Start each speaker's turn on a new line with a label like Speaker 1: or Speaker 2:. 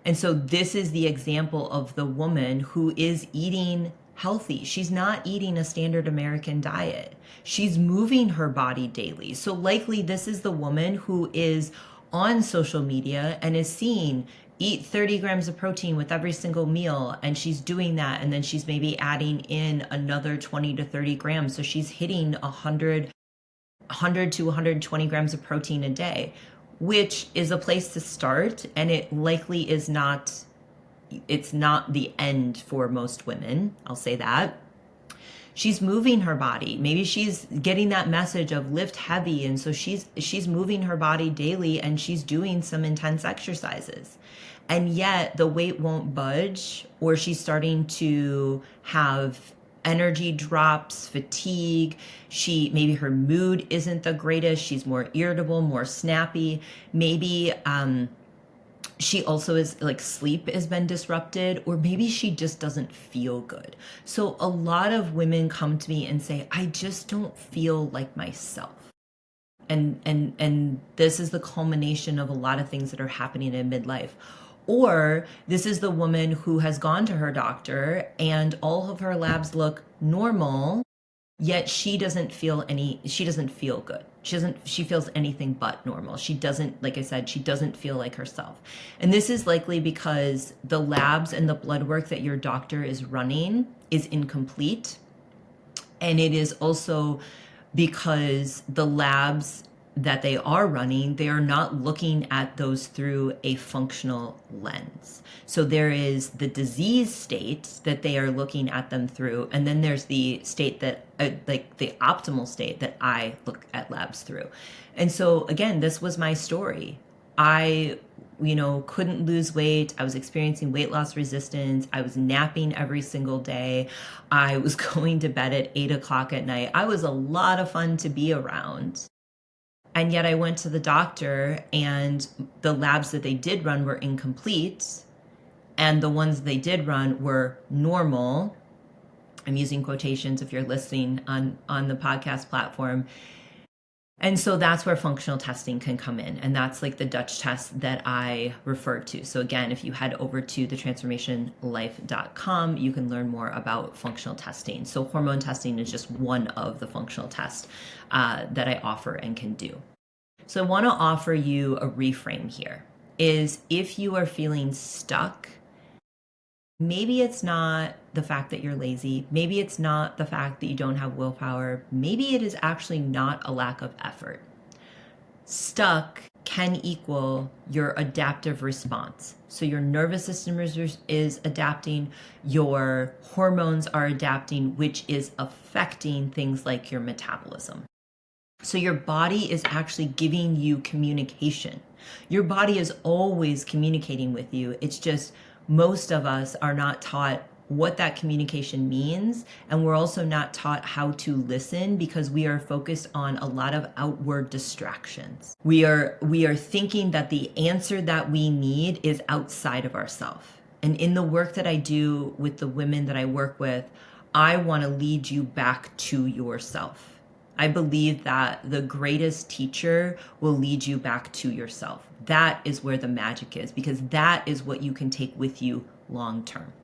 Speaker 1: And so this is the example of the woman who is eating healthy. She's not eating a standard American diet. She's moving her body daily. So likely this is the woman who is on social media and is seeing eat 30 grams of protein with every single meal, and she's doing that, and then she's maybe adding in another 20 to 30 grams, so she's hitting 100 to 120 grams of protein a day, which is a place to start, and it likely is not, it's not the end for most women, I'll say that. She's moving her body. Maybe she's getting that message of lift heavy, and so she's moving her body daily, and she's doing some intense exercises. And yet the weight won't budge, or she's starting to have energy drops, fatigue. Maybe her mood isn't the greatest. She's more irritable, more snappy. Maybe she also is like sleep has been disrupted, or maybe she just doesn't feel good. So a lot of women come to me and say, I just don't feel like myself. And this is the culmination of a lot of things that are happening in midlife. Or this is the woman who has gone to her doctor and all of her labs look normal, yet she doesn't feel good. She feels anything but normal. She doesn't, like I said, she doesn't feel like herself. And this is likely because the labs and the blood work that your doctor is running is incomplete. And it is also because the labs that they are running, they are not looking at those through a functional lens. So there is the disease state that they are looking at them through, and then there's the state that, like the optimal state that I look at labs through. And so again, this was my story. I couldn't lose weight. I was experiencing weight loss resistance. I was napping every single day. I was going to bed at 8 o'clock at night. I was a lot of fun to be around. And yet I went to the doctor, and the labs that they did run were incomplete, and the ones they did run were normal. I'm using quotations if you're listening on the podcast platform. And so that's where functional testing can come in. And that's like the Dutch test that I referred to. So again, if you head over to thetransformationlife.com, you can learn more about functional testing. So hormone testing is just one of the functional tests that I offer and can do. So I want to offer you a reframe here. Is if you are feeling stuck, maybe it's not the fact that you're lazy. Maybe it's not the fact that you don't have willpower. Maybe it is actually not a lack of effort. Stuck can equal your adaptive response. So your nervous system is adapting, your hormones are adapting, which is affecting things like your metabolism. So your body is actually giving you communication. Your body is always communicating with you. It's just most of us are not taught what that communication means, and we're also not taught how to listen because we are focused on a lot of outward distractions. We are thinking that the answer that we need is outside of ourselves. And in the work that I do with the women that I work with, I want to lead you back to yourself. I believe that the greatest teacher will lead you back to yourself. That is where the magic is, because that is what you can take with you long term.